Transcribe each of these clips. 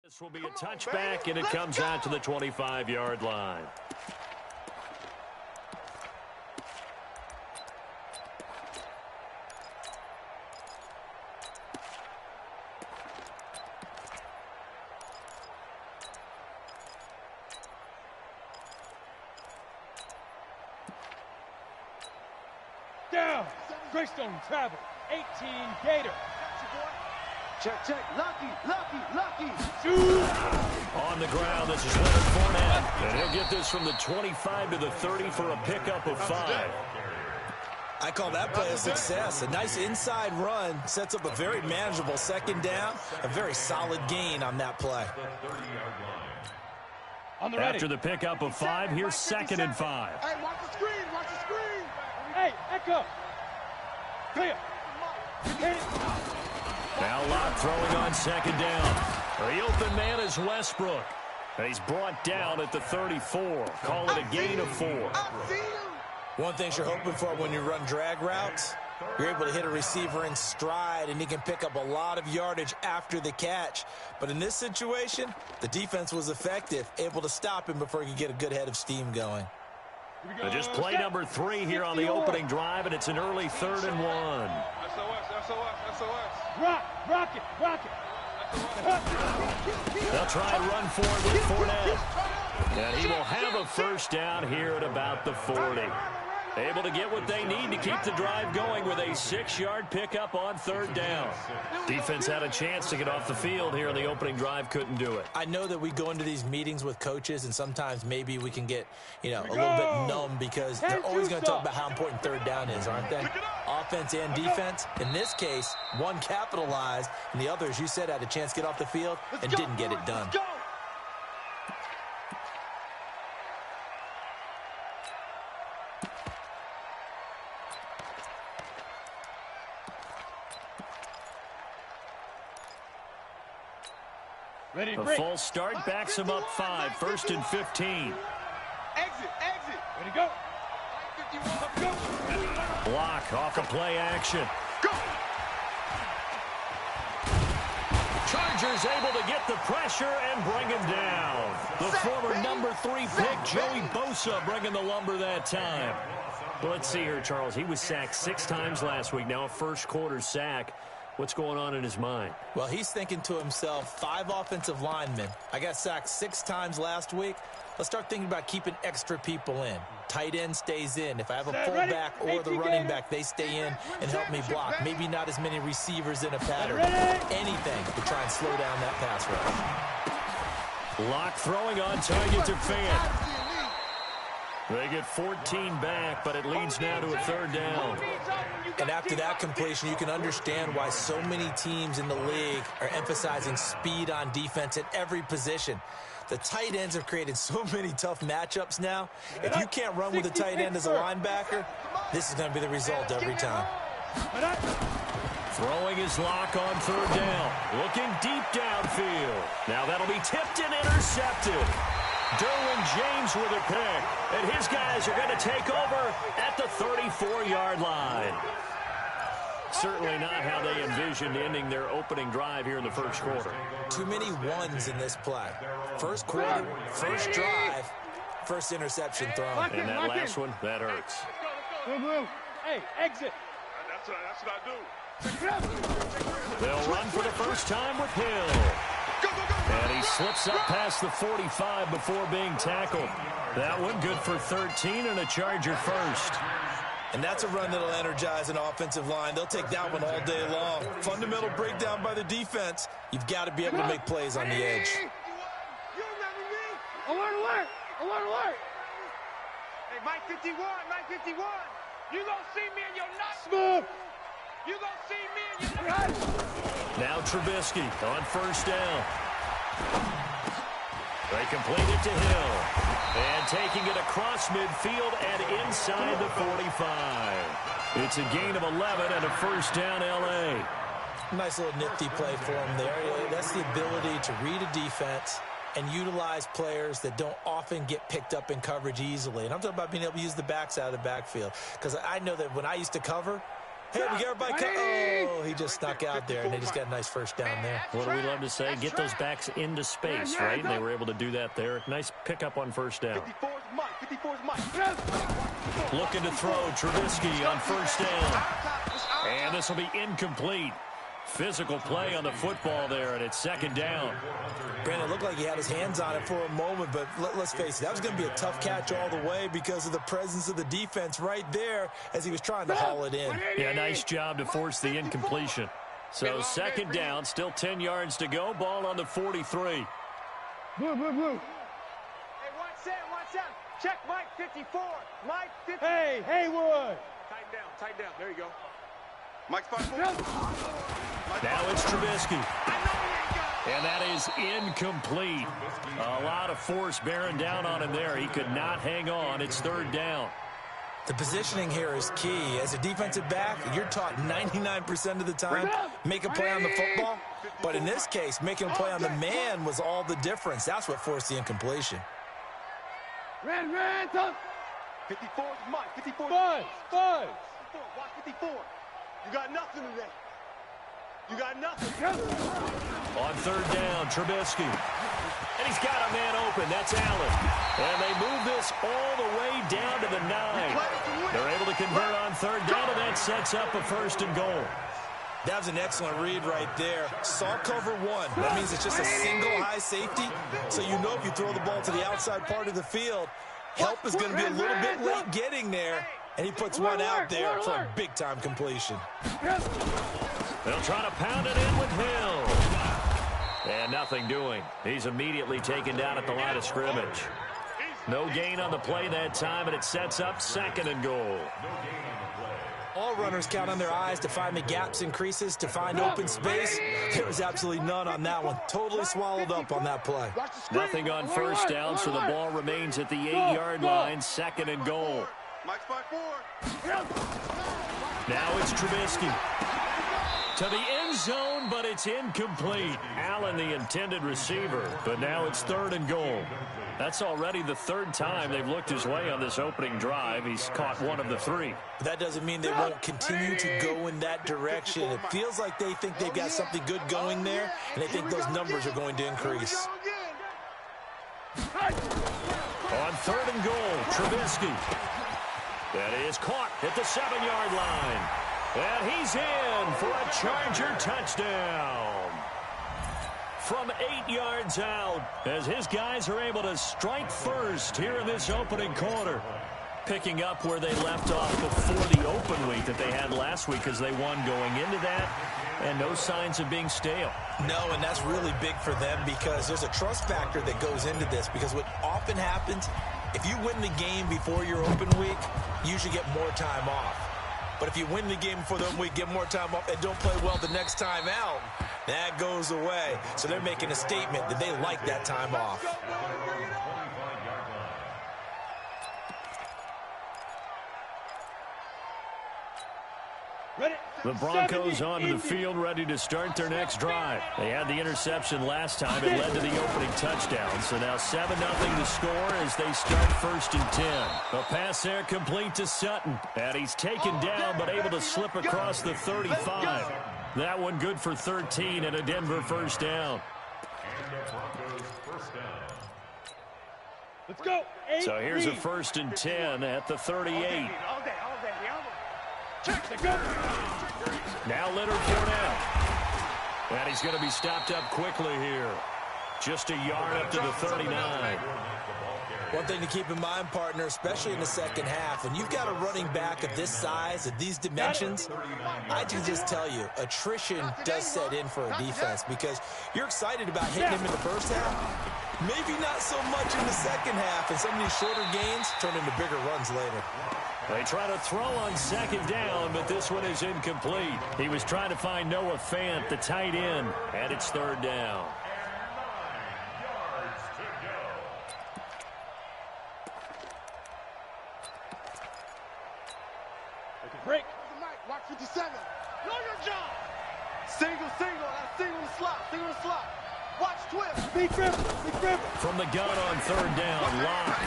This will be a touchback, and it comes out to the 25-yard line. Down. Greystone travel. 18 Gator. Check, check. Lucky. On the ground, this is Leonard Fournette. And he'll get this from the 25 to the 30 for a pickup of 5. I call that play a success. A nice inside run sets up a very manageable second down. A very solid gain on that play. After the pickup of 5, here's 2nd and 5. Hey, watch the screen. Hey, Echo. Clear. Now LAC throwing on 2nd down. The open man is Westbrook. And he's brought down at the 34. Call it a gain of 4. One thing you're hoping for when you run drag routes, you're able to hit a receiver in stride, and he can pick up a lot of yardage after the catch. But in this situation, the defense was effective, able to stop him before he could get a good head of steam going. Just play number 3 here on the opening drive, and it's an early 3rd and 1. Rock it. They'll try and run for it with Fournette. And he will have a first down here at about the 40. Able to get what they need to keep the drive going with a 6-yard pickup on 3rd down. Defense had a chance to get off the field here in the opening drive, couldn't do it. I know that we go into these meetings with coaches, and sometimes maybe we can get, a little bit numb because they're always going to talk about how important 3rd down is, aren't they? Offense and defense. In this case, one capitalized, and the other, as you said, had a chance to get off the field and didn't get it done. A full start backs him up 5, 1st and 15. Exit. Ready to go. Block off of play action. Go. Chargers able to get the pressure and bring him down. The former number 3 pick, Joey Bosa, bringing the lumber that time. But let's see here, Charles. He was sacked 6 times last week. Now a first-quarter sack. What's going on in his mind? Well, he's thinking to himself, 5 offensive linemen. I got sacked 6 times last week. Let's start thinking about keeping extra people in. Tight end stays in. If I have a fullback or the running back, they stay in and help me block. Maybe not as many receivers in a pattern. Anything to try and slow down that pass rush. LAC throwing on target to Fant. They get 14 back, but it leads now to a 3rd down. And after that completion, you can understand why so many teams in the league are emphasizing speed on defense at every position. The tight ends have created so many tough matchups now. If you can't run with a tight end as a linebacker, this is going to be the result every time. Throwing his LAC on 3rd down. Looking deep downfield. Now that'll be tipped and intercepted. Derwin James with a pick, and his guys are going to take over at the 34-yard line. Certainly not how they envisioned ending their opening drive here in the first quarter. Too many ones in this play. First quarter, first drive, first interception thrown. And that last one, that hurts. Hey, exit. That's what I do. They'll run for the first time with Hill. And he slips up past the 45 before being tackled. That one good for 13 and a Charger first. And that's a run that'll energize an offensive line. They'll take that one all day long. Fundamental breakdown by the defense. You've got to be able to make plays on the edge. You remember me? Alert. Hey, Mike 51. You don't see me in your nuts. Smooth. You don't see me in your nuts. Now Trubisky on 1st down. They complete it to Hill. And taking it across midfield and inside the 45. It's a gain of 11 and a first down, LA. Nice little nifty play for him there. That's the ability to read a defense and utilize players that don't often get picked up in coverage easily. And I'm talking about being able to use the backs out of the backfield. Because I know that when I used to cover, Hey, we got everybody. Oh, he just snuck out there, and they just got a nice first down there. What do we love to say? Get those backs into space, right? And they were able to do that there. Nice pickup on first down. 54's Mike. Looking to throw Trubisky on first down. And this will be incomplete. Physical play on the football there, and it's second down. Brandon, it looked like he had his hands on it for a moment, but let's face it, that was going to be a tough catch all the way because of the presence of the defense right there as he was trying to haul it in. Yeah, nice job to force the incompletion. So second down, still 10 yards to go. Ball on the 43. Blue. Hey, 1 7. Check Mike 54. Mike 54. Hey, Haywood. Tight down. There you go. Mike's 5-4. Now it's Trubisky. And that is incomplete. A lot of force bearing down on him there. He could not hang on. It's third down. The positioning here is key. As a defensive back, you're taught 99% of the time, make a play on the football. But in this case, making a play on the man was all the difference. That's what forced the incompletion. Red, tough. 54's Mike. 54. Buzz. Watch 54. You got nothing today. You got nothing. On third down, Trubisky. And he's got a man open. That's Allen. And they move this all the way down to the 9. They're able to convert on third down, and that sets up a first and goal. That was an excellent read right there. Saw cover 1. That means it's just a single high safety. So you know if you throw the ball to the outside part of the field, help is going to be a little bit late getting there. And he puts one out there for a big-time completion. They'll try to pound it in with Hill. And nothing doing. He's immediately taken down at the line of scrimmage. No gain on the play that time, and it sets up second and goal. All runners count on their eyes to find the gaps and creases, to find open space. There was absolutely none on that one. Totally swallowed up on that play. Nothing on first down, so the ball remains at the 8-yard line, second and goal. Mike's 5-4. Now it's Trubisky. To the end zone, but it's incomplete. Allen, the intended receiver, but now it's third and goal. That's already the third time they've looked his way on this opening drive. He's caught one of the 3. But that doesn't mean they won't continue to go in that direction. It feels like they think they've got something good going there, and they think those numbers are going to increase. On third and goal, Trubisky. That is caught at the 7-yard line. And he's in for a Charger touchdown. From 8 yards out, as his guys are able to strike first here in this opening quarter. Picking up where they left off before the open week that they had last week as they won going into that. And no signs of being stale. No, and that's really big for them because there's a trust factor that goes into this. Because what often happens, if you win the game before your open week, you usually get more time off. But if you win the game before the open week, get more time off, and don't play well the next time out, that goes away. So they're making a statement that they like that time off. The Broncos onto the field ready to start their next drive. They had the interception last time. It led to the opening touchdown. So now 7-0 to score as they start first and 10. A pass there complete to Sutton. And he's taken down but able to slip across the 35. That one good for 13 and a Denver first down. Let's go. So here's a first and 10 at the 38. Now Leonard Fournette. And he's going to be stopped up quickly here. Just a yard up to the 39. One thing to keep in mind, partner, especially in the second half, when you've got a running back of this size, of these dimensions, I can just tell you, attrition does set in for a defense because you're excited about hitting him in the first half, maybe not so much in the second half, and some of these shorter gains turn into bigger runs later. They try to throw on second down, but this one is incomplete. He was trying to find Noah Fant, the tight end, and it's third down. Break. Watch 57. Know your job. Single. That's single to slot. Watch twist. Big grip. From the gun on third down, LAC.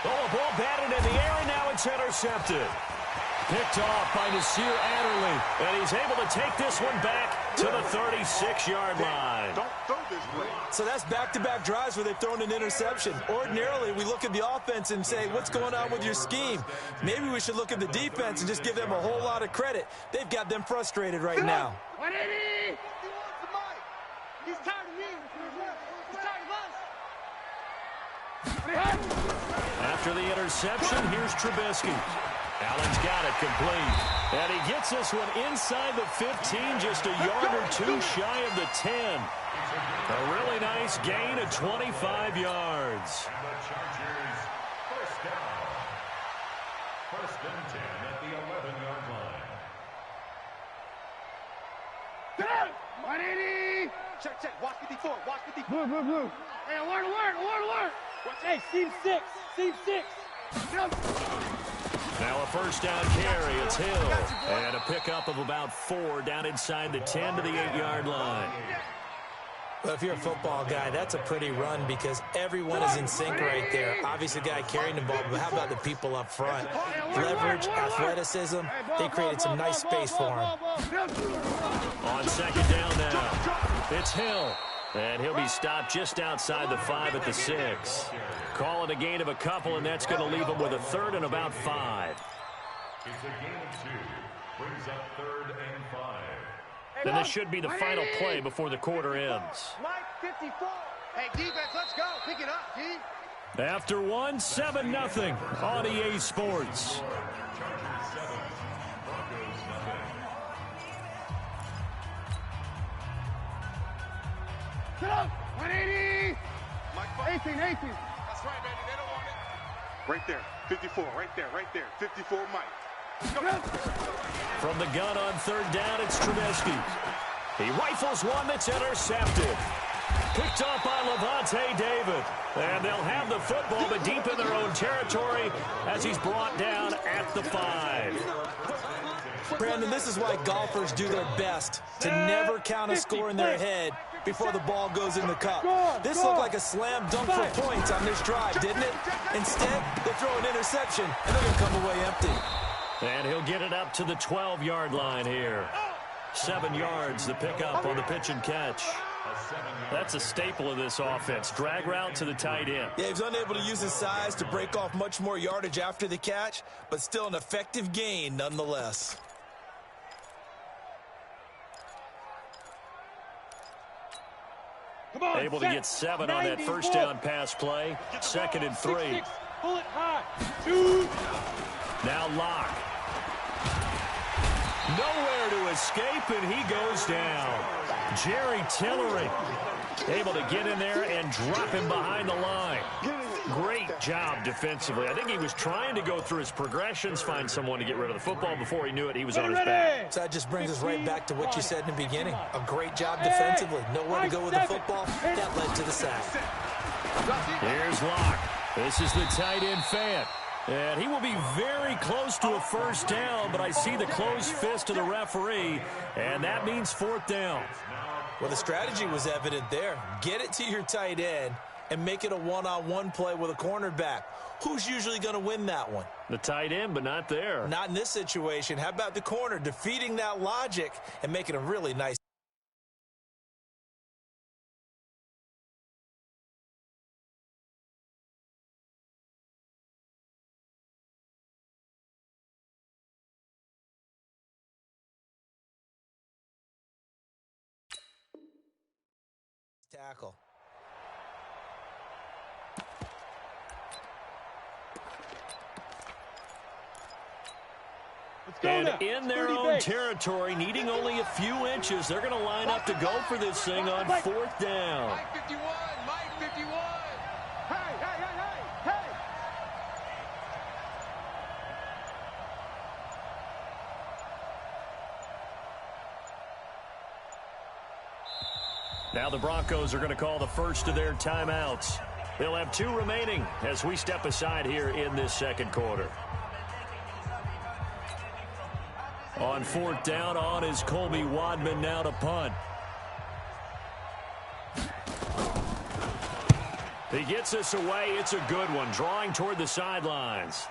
Oh, a ball batted in the air, and now it's intercepted. Picked off by Nasir Adderley, and he's able to take this one back to the 36-yard line. Don't throw this way. So that's back-to-back drives where they've thrown an interception. Ordinarily, we look at the offense and say, what's going on with your scheme? Maybe we should look at the defense and just give them a whole lot of credit. They've got them frustrated right now. 180! He's tired of me. He's tired of us. After the interception, here's Trubisky. Allen's got it complete. And he gets this one inside the 15, just a yard or two shy of the 10. A really nice gain of 25 yards. First down. First and 10 at the 11-yard line. 180! Check. Watch 54. Watch 54. Blue. Hey, alert! Hey, seam 6. Now a first down carry. It's Hill. And a pickup of about 4 down inside the 10 to the 8-yard line. Well, if you're a football guy, that's a pretty run because everyone is in sync right there. Obviously, the guy carrying the ball, but how about the people up front? Leverage, athleticism, they created some nice space for him. On second down now, it's Hill. And he'll be stopped just outside the 5 at the 6. Call it a gain of a couple, and that's going to leave him with a third and about 5. It's a gain of 2. Brings up 3rd and 5. And this should be the final play before the quarter ends. Mike 54. Hey, defense, let's go. Pick it up, D. After 7-0 on EA Sports. Chargers 7, Broncos nothing. Get up! 180! Mike 18. That's right, baby. They don't want it. Right there. 54. Right there. 54, Mike. From the gun on third down, it's Trubisky. He rifles one that's intercepted. Picked up by Levante David. And they'll have the football, but deep in their own territory as he's brought down at the 5. Brandon, this is why golfers do their best to never count a score in their head before the ball goes in the cup. This looked like a slam dunk for points on this drive, didn't it? Instead, they throw an interception, and they're going to come away empty. And he'll get it up to the 12-yard line here. 7 yards, the pickup on the pitch and catch. That's a staple of this offense. Drag route to the tight end. Yeah, he's unable to use his size to break off much more yardage after the catch, but still an effective gain nonetheless. Able to get 7 on that first down pass play. 2nd and 3. Pull it high. 2. Now LAC. Nowhere to escape, and he goes down. Jerry Tillery able to get in there and drop him behind the line. Great job defensively. I think he was trying to go through his progressions, find someone to get rid of the football. Before he knew it, he was on his back. So that just brings us right back to what you said in the beginning. A great job defensively. Nowhere to go with the football. That led to the sack. Here's LAC. This is the tight end Fant. And he will be very close to a first down, but I see the closed fist of the referee, and that means 4th down. Well, the strategy was evident there. Get it to your tight end and make it a one-on-one play with a cornerback. Who's usually going to win that one? The tight end, but not there. Not in this situation. How about the corner defeating that logic and making a really nice tackle. And in their own territory, needing only a few inches, they're going to line up to go for this thing on 4th down. Mike 51. Mike 51. Hey. Now the Broncos are going to call the first of their timeouts. They'll have 2 remaining as we step aside here in this second quarter. On 4th down, on is Colby Wadman now to punt. He gets us away. It's a good one, drawing toward the sidelines.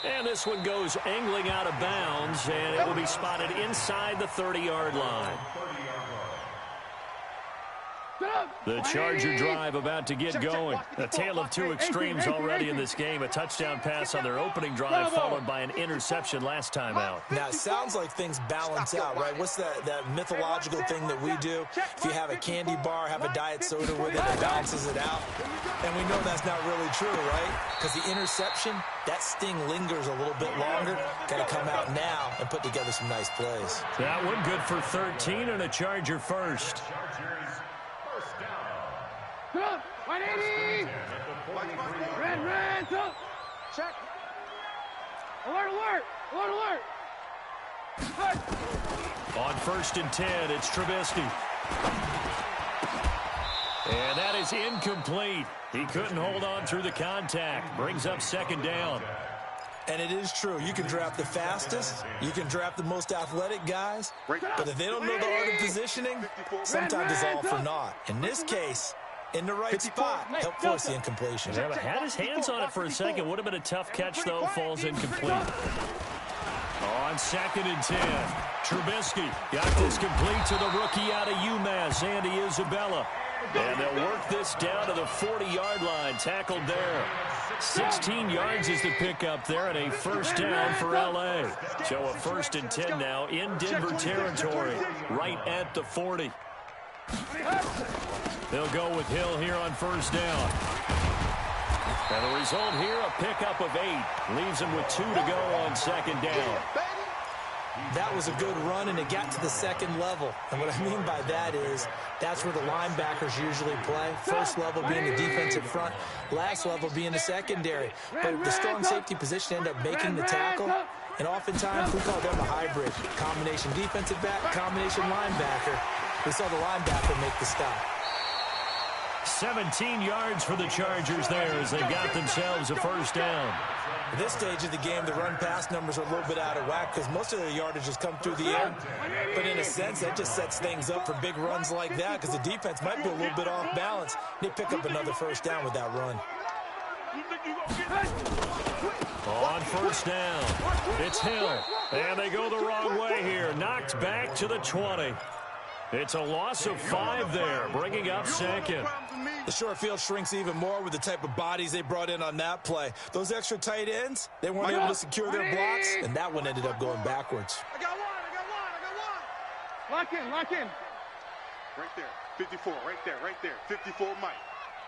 And this one goes angling out of bounds, and it will be spotted inside the 30-yard line. The Charger drive about to get going. A tale of two extremes already in this game. A touchdown pass on their opening drive followed by an interception last time out. Now, it sounds like things balance out, right? What's that mythological thing that we do? If you have a candy bar, have a diet soda with it, it balances it out. And we know that's not really true, right? Because the interception, that sting lingers a little bit longer. Got to come out now and put together some nice plays. That one good for 13 and a Charger first. Come, 180. Red, come. Check. Alert. On 1st and 10, it's Trubisky. And that is incomplete. He couldn't hold on through the contact. Brings up 2nd down. And it is true. You can draft the fastest. You can draft the most athletic guys. But if they don't know the art of positioning, sometimes it's all for naught. In this case, in the right spot, help force the incompletion. Yeah, but had his hands on it for a second. Would have been a tough catch, though. Falls incomplete. On 2nd and 10, Trubisky got this complete to the rookie out of UMass, Andy Isabella. And they'll work this down to the 40-yard line. Tackled there. 16 yards is the pickup there, and a 1st down for L.A. So a 1st and 10 now in Denver territory, right at the 40. They'll go with Hill here on 1st down. And the result here, a pickup of 8. Leaves him with 2 to go on 2nd down. That was a good run, and it got to the 2nd level. And what I mean by that is that's where the linebackers usually play. First level being the defensive front, last level being the secondary. But the strong safety position ended up making the tackle. And oftentimes we call them a hybrid. Combination defensive back, combination linebacker. We saw the linebacker make the stop. 17 yards for the Chargers there as they got themselves a 1st down. At this stage of the game, the run-pass numbers are a little bit out of whack because most of their yardage has come through the air. But in a sense, that just sets things up for big runs like that because the defense might be a little bit off balance. They pick up another 1st down with that run. On 1st down, it's Hill. And they go the wrong way here. Knocked back to the 20. It's a loss of 5 there, bringing up 2nd. The short field shrinks even more with the type of bodies they brought in on that play. Those extra tight ends, they weren't able to secure their blocks, and that one ended up going backwards. I got one. Lock in. Right there, 54, right there. 54, Mike.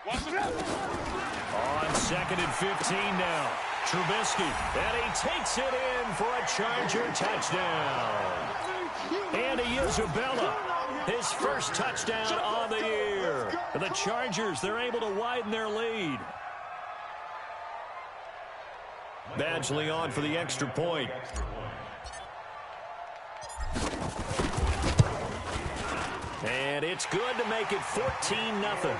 Watch it. On 2nd and 15 now, Trubisky, and he takes it in for a Charger touchdown. Andy Isabella, his 1st touchdown on the year. The Chargers, they're able to widen their lead. Badgley on for the extra point. And it's good to make it 14-0.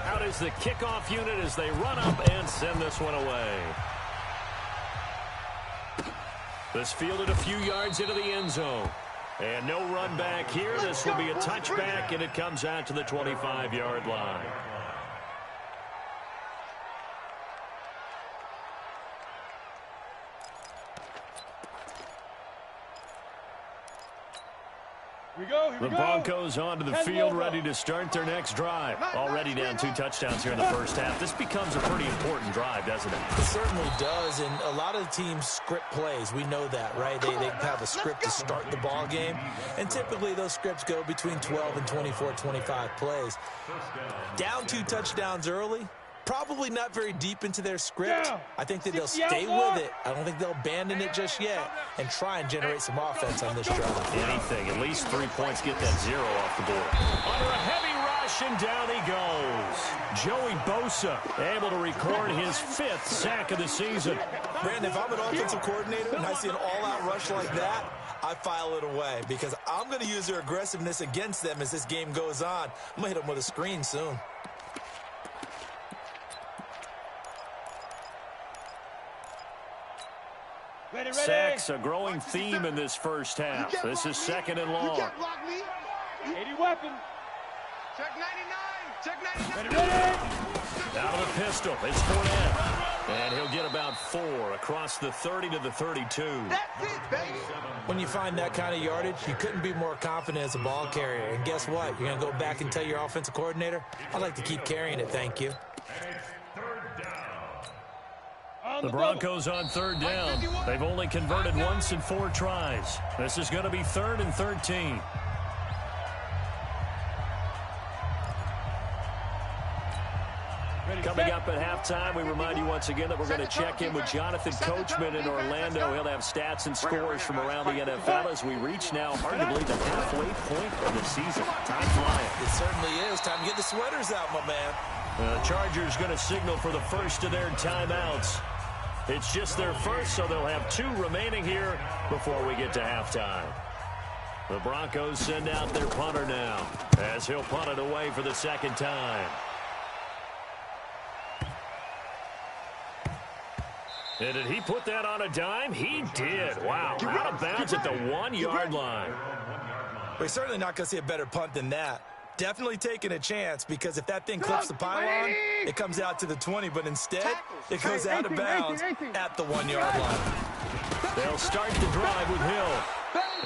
Out is the kickoff unit as they run up and send this one away. This fielded a few yards into the end zone. And no run back here. This will be a touchback, and it comes out to the 25-yard line. The Broncos onto the field, ready to start their next drive. Already down 2 touchdowns here in the 1st half. This becomes a pretty important drive, doesn't it? It certainly does, and a lot of teams script plays. We know that, right? They have a script to start the ball game, and typically those scripts go between 12 and 24, 25 plays. Down 2 touchdowns early, probably not very deep into their script. I think that they'll stay with it. I don't think they'll abandon it just yet and try and generate some offense on this drive. Anything, at least 3 points, get that 0 off the board. Under a heavy rush, and down he goes. Joey Bosa able to record his 5th sack of the season. Brandon, if I'm an offensive coordinator and I see an all-out rush like that, I file it away because I'm going to use their aggressiveness against them as this game goes on. I'm going to hit them with a screen soon. Ready. Sacks, a growing theme in this 1st half. This is 2nd and long. 80 weapon. Check 99. Out of the pistol, it's Fournette. And he'll get about 4 across the 30 to the 32. That's it, baby. When you find that kind of yardage, you couldn't be more confident as a ball carrier. And guess what? You're going to go back and tell your offensive coordinator, I'd like to keep carrying it, thank you. The Broncos on 3rd down. They've only converted once in 4 tries. This is going to be 3rd and 13. Coming up at halftime, we remind you once again that we're going to check in with Jonathan Coachman in Orlando. He'll have stats and scores from around the NFL as we reach now arguably the halfway point of the season. Time flying. It certainly is. Time to get the sweaters out, my man. The Chargers going to signal for the first of their timeouts. It's just their first, so they'll have 2 remaining here before we get to halftime. The Broncos send out their punter now as he'll punt it away for the 2nd time. And did he put that on a dime? He did. Wow. Out of bounds at the 1-yard line. We're certainly not going to see a better punt than that. Definitely taking a chance, because if that thing clips the pylon, it comes out to the 20, but instead, it goes out of bounds at the 1-yard line. They'll start the drive with Hill.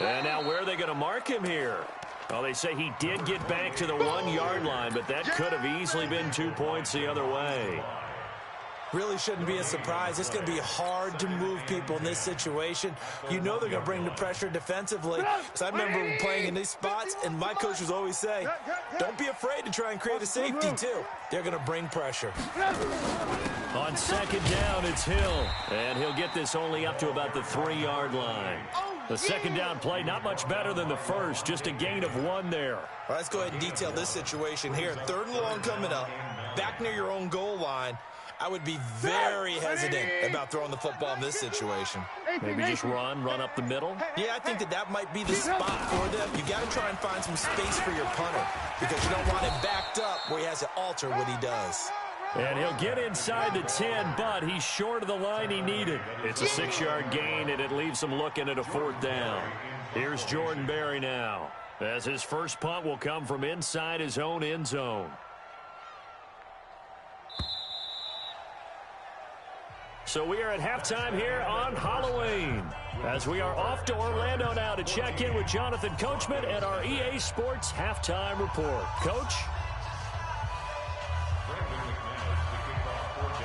And now where are they going to mark him here? Well, they say he did get back to the 1-yard line, but that could have easily been 2 points the other way. Really shouldn't be a surprise. It's going to be hard to move people in this situation. You know they're going to bring the pressure defensively. Because I remember playing in these spots, and my coach was always saying, don't be afraid to try and create a safety, too. They're going to bring pressure. On 2nd down, it's Hill. And he'll get this only up to about the 3-yard line. The 2nd down play, not much better than the first. Just a gain of 1 there. All right, let's go ahead and detail this situation here. 3rd and long coming up. Back near your own goal line. I would be very hesitant about throwing the football in this situation. Maybe just run up the middle? Yeah, I think that might be the spot for them. You got to try and find some space for your punter, because you don't want him backed up where he has to alter what he does. And he'll get inside the 10, but he's short of the line he needed. It's a 6-yard gain, and it leaves him looking at a 4th down. Here's Jordan Berry now, as his first punt will come from inside his own end zone. So we are at halftime here on Halloween, as we are off to Orlando now to check in with Jonathan Coachman at our EA Sports Halftime Report. Coach?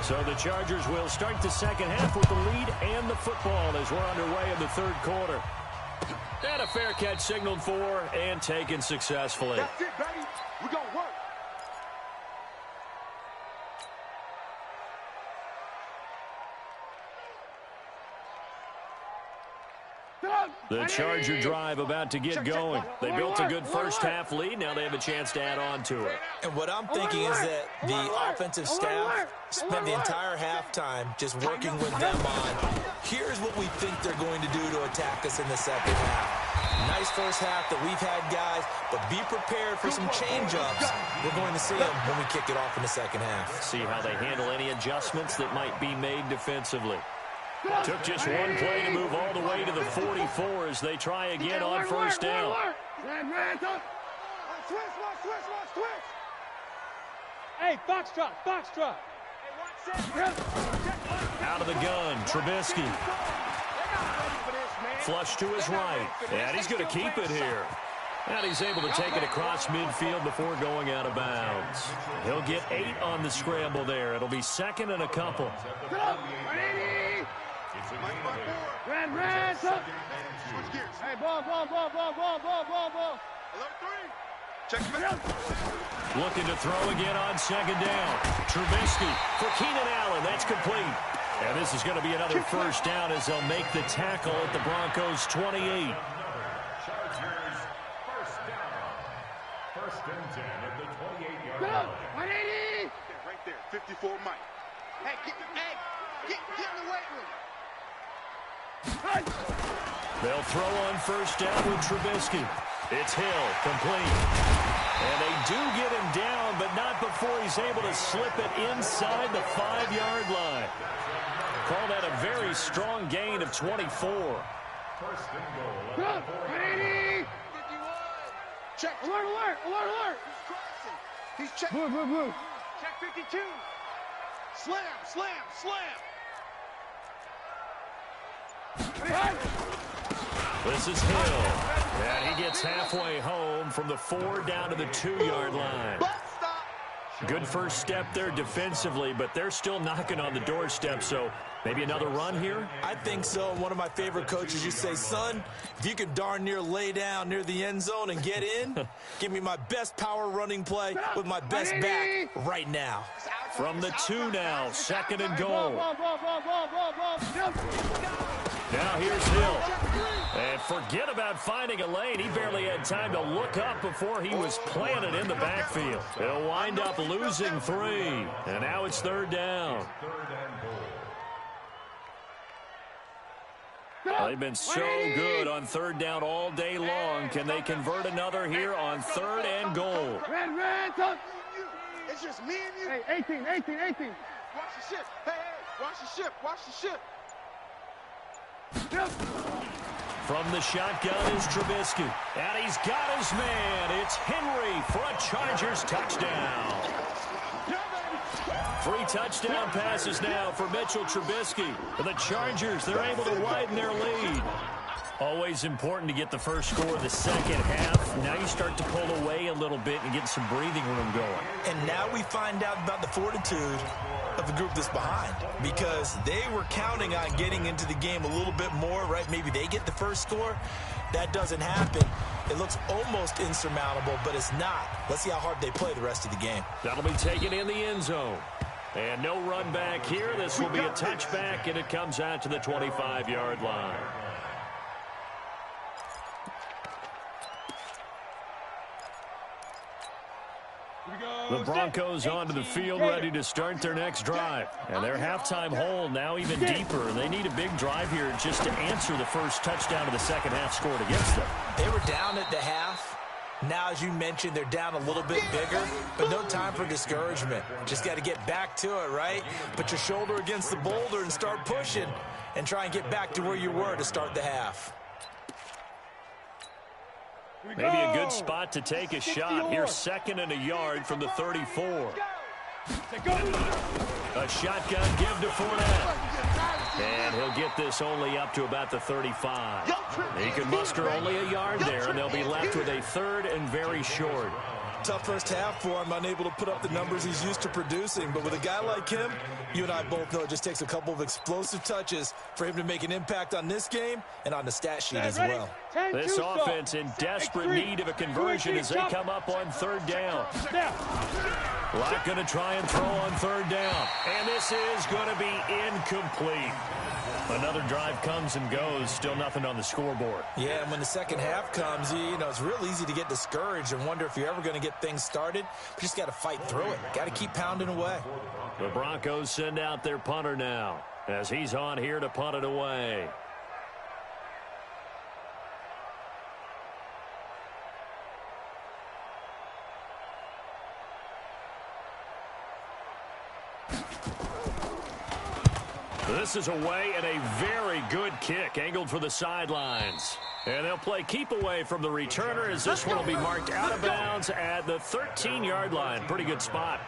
So the Chargers will start the 2nd half with the lead and the football as we're underway in the 3rd quarter. And a fair catch signaled for and taken successfully. That's it, baby. We're going to work. The Charger drive about to get going. They built a good first half lead. Now they have a chance to add on to it. And what I'm thinking is that the offensive staff spent the entire halftime just working with them on, here's what we think they're going to do to attack us in the 2nd half. Nice first half that we've had, guys, but be prepared for some change-ups. We're going to see them when we kick it off in the 2nd half. See how they handle any adjustments that might be made defensively. Took just 1 play to move all the way to the 44 as they try again on 1st down. Hey, foxtrot, foxtrot. Out of the gun, Trubisky. Flush to his right, and he's going to keep it here. And he's able to take it across midfield before going out of bounds. He'll get 8 on the scramble there. It'll be 2nd and a couple. Red, switch gears. Hey, ball. Check it out. Looking to throw again on 2nd down. Trubisky for Keenan Allen. That's complete. And this is going to be another 1st down as they'll make the tackle at the Broncos' 28. Chargers, 1st down. 1st and 10 at the 28-yard line. 180. Right there, 54 Mike. Hey, get in the weight room. They'll throw on 1st down with Trubisky. It's Hill, complete. And they do get him down, but not before he's able to slip it inside the 5-yard line. Call that a very strong gain of 24. 1st and goal. 180. Check. Alert. He's check. Move, move, move. Check 52. Slam, slam, slam. This is Hill. And he gets halfway home from the 4 down to the 2-yard line. Good first step there defensively, but they're still knocking on the doorstep, so maybe another run here? I think so. One of my favorite coaches used to say, son, if you could darn near lay down near the end zone and get in, give me my best power running play with my best back right now. From the 2 now, 2nd and goal. Now here's Hill. And forget about finding a lane. He barely had time to look up before he was planted in the backfield. He'll wind up losing 3. And now it's 3rd down. They've been so good on 3rd down all day long. Can they convert another here on 3rd and goal? It's just me and you. Hey, 18. Watch the ship. Hey, watch the ship. Watch the ship. From the shotgun is Trubisky. And he's got his man. It's Henry for a Chargers touchdown. 3 touchdown passes now for Mitchell Trubisky. For the Chargers, they're able to widen their lead. Always important to get the first score of the second half. Now you start to pull away a little bit and get some breathing room going. And now we find out about the fortitude of the group that's behind, because they were counting on getting into the game a little bit more, right? Maybe they get the first score. That doesn't happen. It looks almost insurmountable, but it's not. Let's see how hard they play the rest of the game. That'll be taken in the end zone. And no run back here. This will be a touchback, and it comes out to the 25-yard line. The Broncos onto the field, ready to start their next drive. And their halftime hole now even deeper. They need a big drive here just to answer the first touchdown of the second half scored against them. They were down at the half. Now, as you mentioned, they're down a little bit bigger, but no time for discouragement. Just got to get back to it, right? Put your shoulder against the boulder and start pushing and try and get back to where you were to start the half. Maybe a good spot to take a shot. Here's 2nd and a yard from the 34. A shotgun give to Fournette. And he'll get this only up to about the 35. He can muster only a yard there, and they'll be left with a 3rd and very short. Tough first half for him, unable to put up the numbers he's used to producing. But with a guy like him, you and I both know it just takes a couple of explosive touches for him to make an impact on this game and on the stat sheet as well. This offense in desperate need of a conversion as they come up on 3rd down. LAC going to try and throw on 3rd down. And this is going to be incomplete. Another drive comes and goes, still nothing on the scoreboard. Yeah, and when the second half comes, you know, it's real easy to get discouraged and wonder if you're ever going to get things started. But you just got to fight through it. Got to keep pounding away. The Broncos send out their punter now as he's on here to punt it away. This is away and a very good kick angled for the sidelines. And they'll play keep away from the returner as this one will be marked out of bounds at the 13-yard line. Pretty good spot.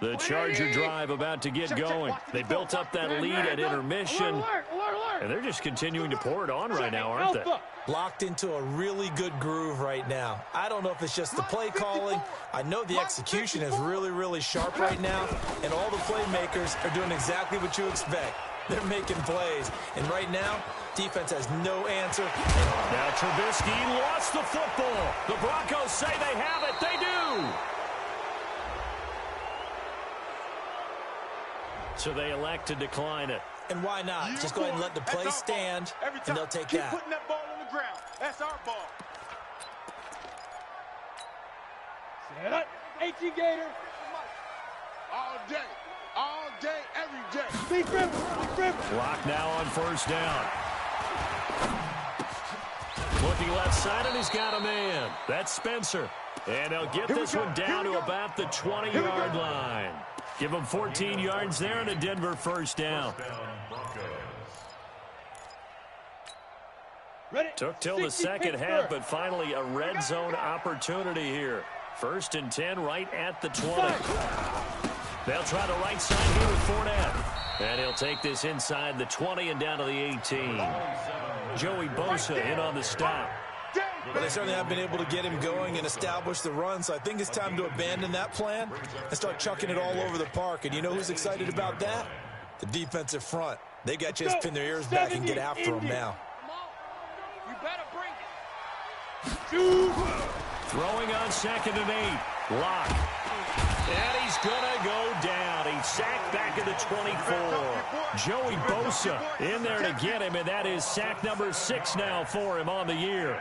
The Charger drive about to get going. They built up that lead at intermission, and they're just continuing to pour it on right now, aren't they? Locked into a really good groove right now. I don't know if it's just the play calling. I know the execution is really, really sharp right now, and all the playmakers are doing exactly what you expect. They're making plays, and right now, defense has no answer. Now Trubisky lost the football. The Broncos say they have it. They do. So they elect to decline it. And why not? Just go ahead and let the play stand, and they'll take that. Keep putting that ball on the ground. That's our ball. Set up. 18 Gator. All day, every day. Big rip. LAC now on 1st down. Looking left side, and he's got a man. That's Spencer. And they'll get this one down to about the 20-yard line. Give them 14 yards there and a Denver first down. Took till the second half, but finally a red zone opportunity here. 1st and 10 right at the 20. They'll try the right side here with Fournette. And he'll take this inside the 20 and down to the 18. Joey Bosa in on the stop. Well, they certainly have been able to get him going and establish the run, so I think it's time to abandon that plan and start chucking it all over the park. And you know who's excited about that? The defensive front. They got a chance to pin their ears back and get after him now. You better bring it. Throwing on 2nd and 8. LAC. And he's going to go down. He's sacked back at the 24. Joey Bosa in there to get him, and that is sack number 6 now for him on the year.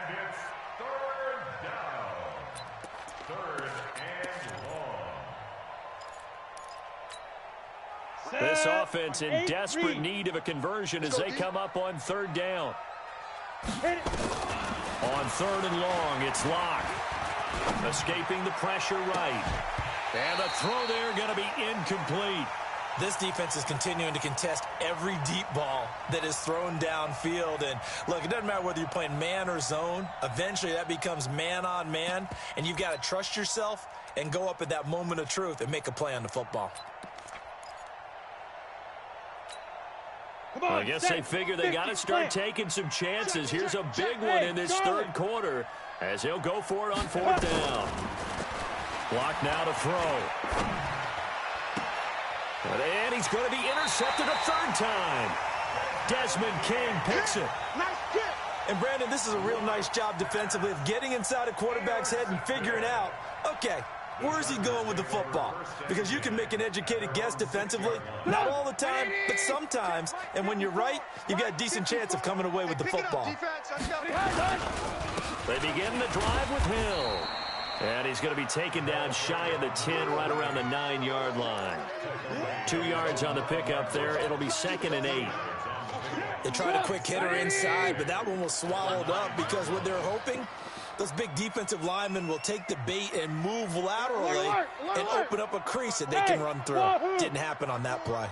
This offense in desperate need of a conversion as they come up on 3rd down. On 3rd and long, it's LAC. Escaping the pressure right. And the throw there going to be incomplete. This defense is continuing to contest every deep ball that is thrown downfield. And, look, it doesn't matter whether you're playing man or zone. Eventually, that becomes man-on-man, and you've got to trust yourself and go up at that moment of truth and make a play on the football. I guess they figure they got to start taking some chances. Here's a big one in this 3rd quarter as he'll go for it on 4th down. LAC now to throw. And he's going to be intercepted a 3rd time. Desmond King picks it. And, Brandon, this is a real nice job defensively of getting inside a quarterback's head and figuring out, okay, where's he going with the football? Because you can make an educated guess defensively. Not all the time, but sometimes. And when you're right, you've got a decent chance of coming away with the football. They begin the drive with Hill. And he's going to be taken down shy of the 10, right around the 9-yard line. 2 yards on the pickup there. It'll be 2nd and 8. They tried a quick hitter inside, but that one was swallowed up because what they're hoping, those big defensive linemen will take the bait and move laterally and open up a crease that they can run through. Didn't happen on that play.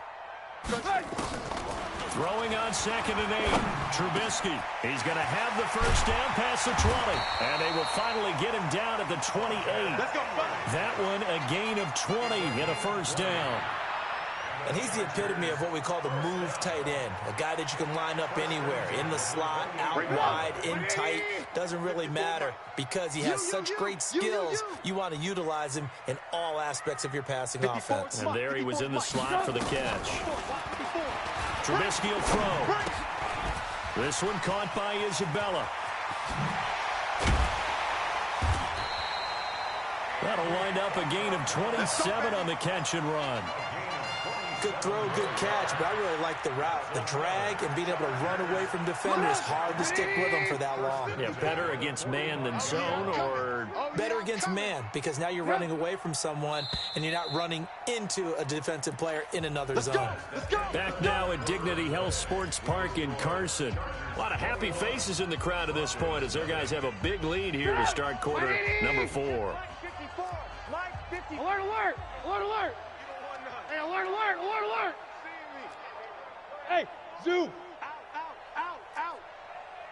Throwing on 2nd and 8. Trubisky. He's going to have the first down past the 20. And they will finally get him down at the 28. That one a gain of 20 and a first down. And he's the epitome of what we call the move tight end. A guy that you can line up anywhere. In the slot, out wide, in tight. Doesn't really matter because he has such great skills. You want to utilize him in all aspects of your passing offense. And there he was in the slot for the catch. Trubisky will throw. This one caught by Isabella. That'll wind up a gain of 27 on the catch and run. Good throw, good catch, but I really like the route. The drag and being able to run away from defenders, hard to stick with them for that long. Yeah, better against man than zone, or? Better against man, because now you're running away from someone and you're not running into a defensive player in another zone. Back now at Dignity Health Sports Park in Carson. A lot of happy faces in the crowd at this point as their guys have a big lead here to start quarter number 4. Alert, alert, alert, alert. Hey, alert, alert, alert, alert. Hey, Zoo. Out.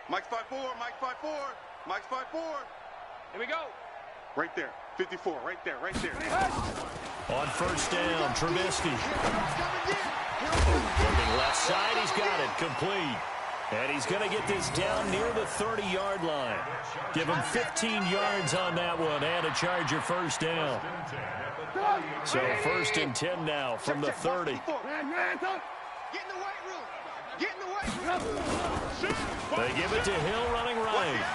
Mike's 5-4, Mike's 5-4, Mike's 5-4. Here we go. Right there, 54, right there. On first down, Trubisky. Looking left side, he's got it, complete. And he's going to get this down near the 30-yard line. Give him 15 yards on that one and a Charger first down. So 1st and 10 now from the 30. Get in the weight room. Get in the weight room. They give it to Hill running right.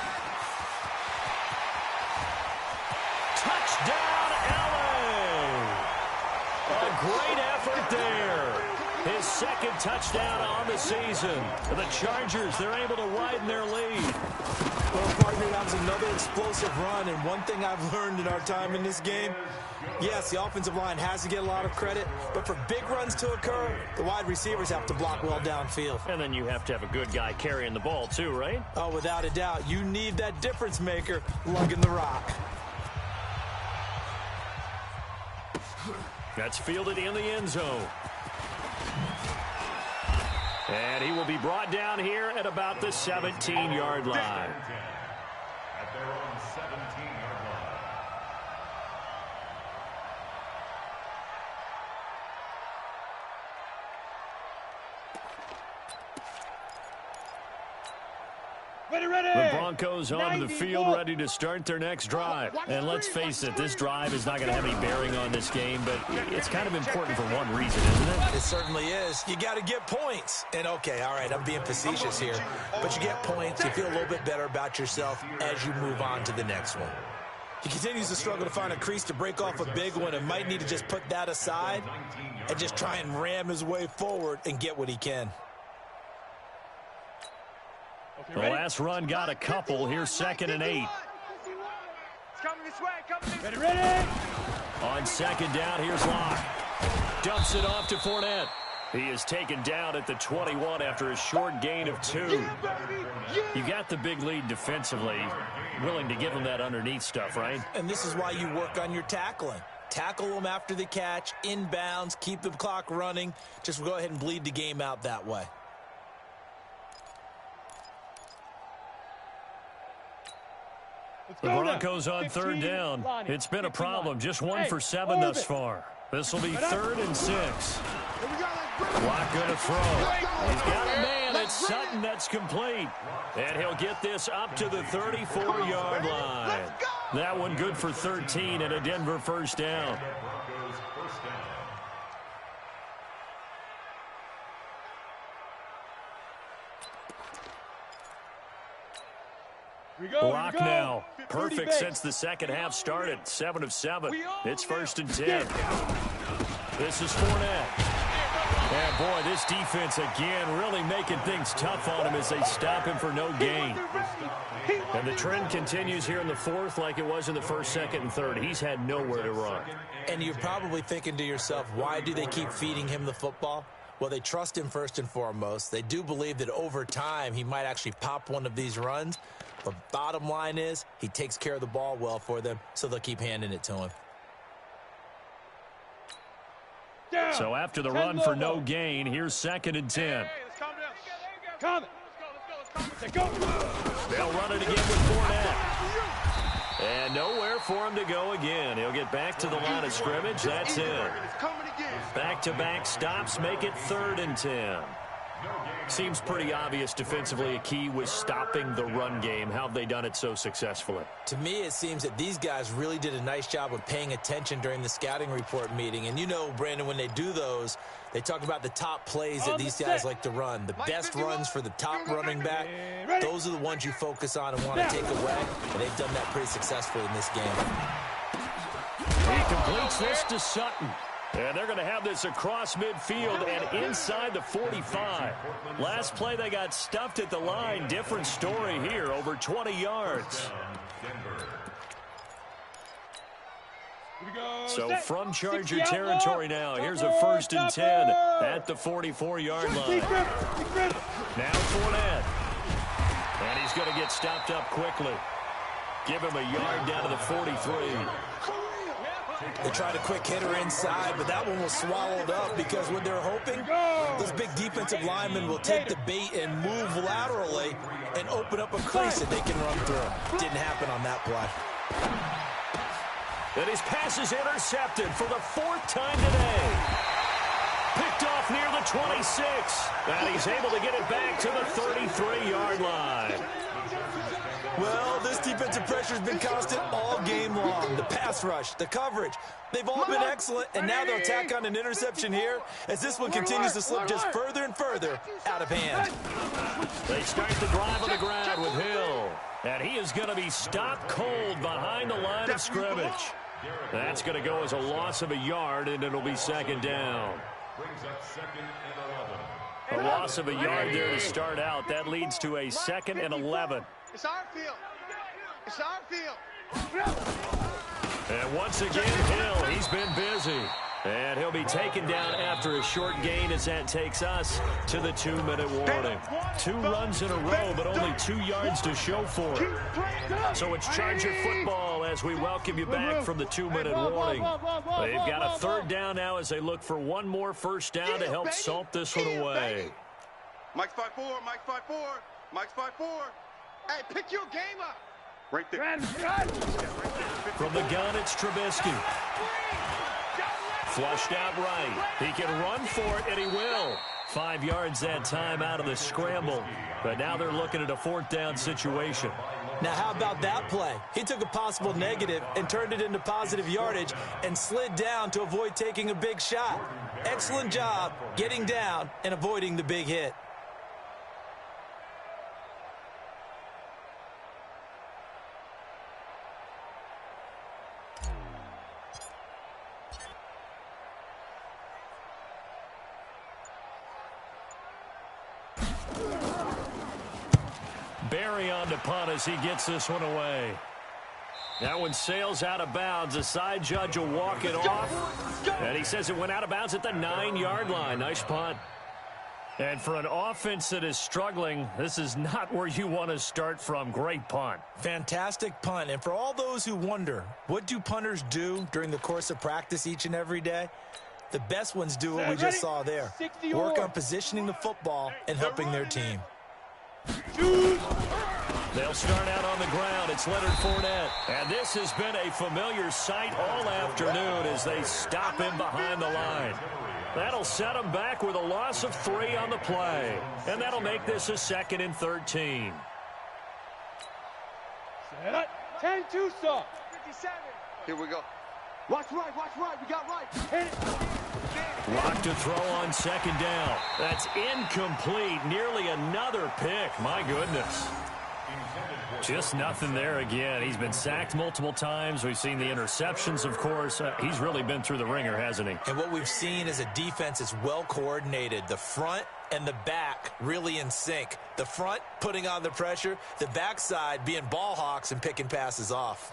Touchdown, LA! A great effort there. His 2nd touchdown on the season. The Chargers, they're able to widen their lead. Well, partner, that was another explosive run, and one thing I've learned in our time in this game, yes, the offensive line has to get a lot of credit, but for big runs to occur, the wide receivers have to block well downfield. And then you have to have a good guy carrying the ball too, right? Oh, without a doubt. You need that difference maker lugging the rock. That's fielded in the end zone. And he will be brought down here at about the 17-yard line. At their own 17-yard line. The Broncos onto the field, ready to start their next drive. And let's face it, this drive is not going to have any bearing on this game, but it's kind of important for one reason, isn't it? It certainly is. You got to get points. And, okay, all right, I'm being facetious here. But you get points, you feel a little bit better about yourself as you move on to the next one. He continues to struggle to find a crease to break off a big one and might need to just put that aside and just try and ram his way forward and get what he can. The last run got a couple. Here's 2nd and 8. It's coming this way. Ready. On 2nd down, here's LAC. Dumps it off to Fournette. He is taken down at the 21 after a short gain of 2. You got the big lead defensively. Willing to give him that underneath stuff, right? And this is why you work on your tackling. Tackle them after the catch, inbounds, keep the clock running. Just go ahead and bleed the game out that way. The Broncos on 3rd down. It's been a problem. Just 1 for 7 thus far. This will be 3rd and 6. LAC going to throw. He's got a man. It's Sutton that's complete. And he'll get this up to the 34-yard line. That one good for 13 and a Denver first down. LAC now. Perfect since the second half started. 7 of 7. It's 1st and 10. This is Fournette. And boy, this defense again really making things tough on him as they stop him for no gain. And the trend continues here in the 4th like it was in the 1st, 2nd, and 3rd. He's had nowhere to run. And you're probably thinking to yourself, why do they keep feeding him the football? Well, they trust him first and foremost. They do believe that over time he might actually pop one of these runs. But bottom line is he takes care of the ball well for them, so they'll keep handing it to him. So after the run for no gain, here's 2nd and 10. They'll run it again with Fournette. And nowhere for him to go again. He'll get back to the line of scrimmage. That's it. Back-to-back stops make it 3rd and 10. Seems pretty obvious defensively a key was stopping the run game. How have they done it so successfully? To me, it seems that these guys really did a nice job of paying attention during the scouting report meeting. And you know, Brandon, when they do those, they talk about the top plays that these guys like to run. The best runs for the top running back, those are the ones you focus on and want to take away. And they've done that pretty successfully in this game. He completes this to Sutton. And they're going to have this across midfield and inside the 45. Last play, they got stuffed at the line. Different story here, over 20 yards. So from Charger territory now, here's a 1st and 10 at the 44-yard line. Now Fournette. And he's going to get stopped up quickly. Give him a yard down to the 43. They tried a quick hitter inside, but that one was swallowed up because what they're hoping, those big defensive linemen will take the bait and move laterally and open up a crease that they can run through. Didn't happen on that play. And his pass is intercepted for the 4th time today. Picked off near the 26. And he's able to get it back to the 33-yard line. Well, this defensive pressure has been constant all game long. The pass rush, the coverage, they've all been excellent, and now they'll tack on an interception here as this one continues to slip just further and further out of hand. They start the drive on the ground with Hill, and he is going to be stopped cold behind the line of scrimmage. That's going to go as a loss of a yard, and it'll be 2nd down. A loss of a yard there to start out. That leads to a 2nd and 11. It's our field. It's our field. And once again, Hill, he's been busy. And he'll be taken down after a short gain as that takes us to the 2-minute warning. 2 runs in a row, but only 2 yards to show for it. So it's Charger football as we welcome you back from the 2-minute warning. They've got a third down now as they look for one more first down to help salt this one away. Mike's 5-4, Mike's 5-4, Mike's 5-4. Hey, pick your game up. Right there. From the gun, it's Trubisky. Flushed out right. He can run for it, and he will. 5 yards that time out of the scramble. But now they're looking at a fourth down situation. Now, how about that play? He took a possible negative and turned it into positive yardage and slid down to avoid taking a big shot. Excellent job getting down and avoiding the big hit. Barry on to punt as he gets this one away. That one sails out of bounds. The side judge will walk it off. And he says it went out of bounds at the 9-yard line. Nice punt. And for an offense that is struggling, this is not where you want to start from. Great punt. Fantastic punt. And for all those who wonder, what do punters do during the course of practice each and every day? The best ones do what we just saw there. Work on positioning the football and helping their team. They'll start out on the ground. It's Leonard Fournette. And this has been a familiar sight all afternoon as they stop him behind the line. That'll set him back with a loss of 3 on the play. And that'll make this a 2nd and 13. 10-2 stop. 57. Here we go. Watch right, we got right. Lock to throw on 2nd down. That's incomplete. Nearly another pick. My goodness. Just nothing there again. He's been sacked multiple times. We've seen the interceptions, of course. He's really been through the ringer, hasn't he? And what we've seen is a defense that's well coordinated. The front and the back really in sync. The front putting on the pressure. The backside being ball hawks and picking passes off.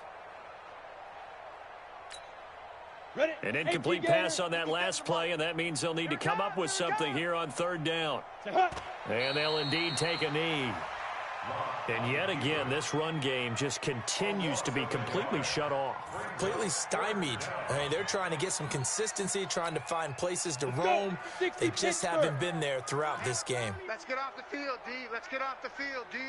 An incomplete pass on that last play, and that means they'll need to come up with something here on 3rd down. And they'll indeed take a knee. And yet again, this run game just continues to be completely shut off. Completely stymied. I mean, they're trying to get some consistency, trying to find places to roam. They just haven't been there throughout this game. Let's get off the field, D. Let's get off the field, D.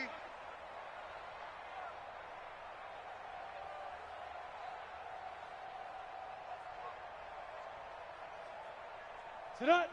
Sit up.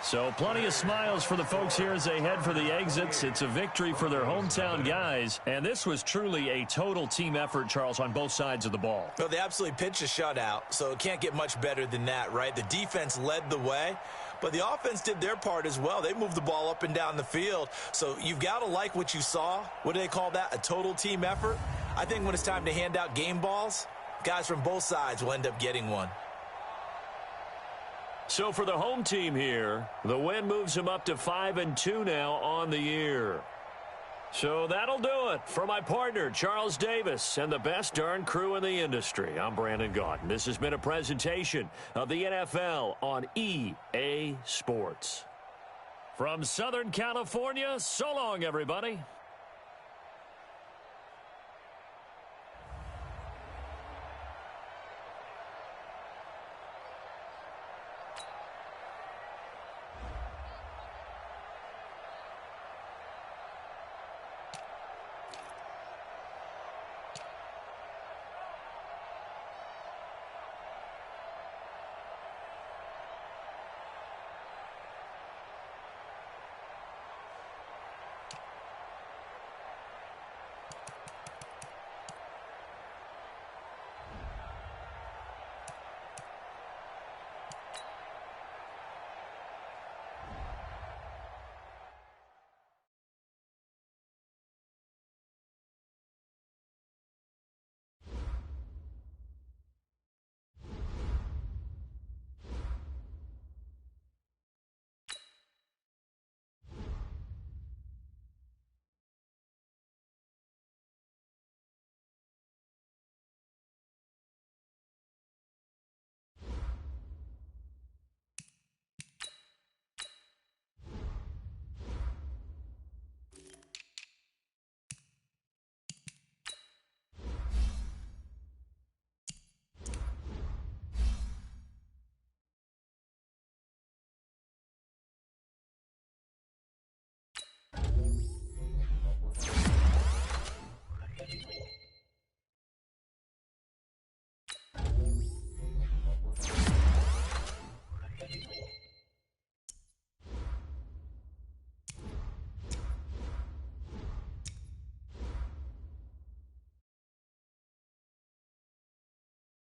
So plenty of smiles for the folks here as they head for the exits. It's a victory for their hometown guys. And this was truly a total team effort, Charles, on both sides of the ball. Well, they absolutely pitched a shutout, so it can't get much better than that, right? The defense led the way, but the offense did their part as well. They moved the ball up and down the field. So you've got to like what you saw. What do they call that? A total team effort? I think when it's time to hand out game balls, guys from both sides will end up getting one. So for the home team here, the win moves them up to 5-2 now on the year. So that'll do it for my partner, Charles Davis, and the best darn crew in the industry. I'm Brandon Gaudin. This has been a presentation of the NFL on EA Sports. From Southern California, so long, everybody.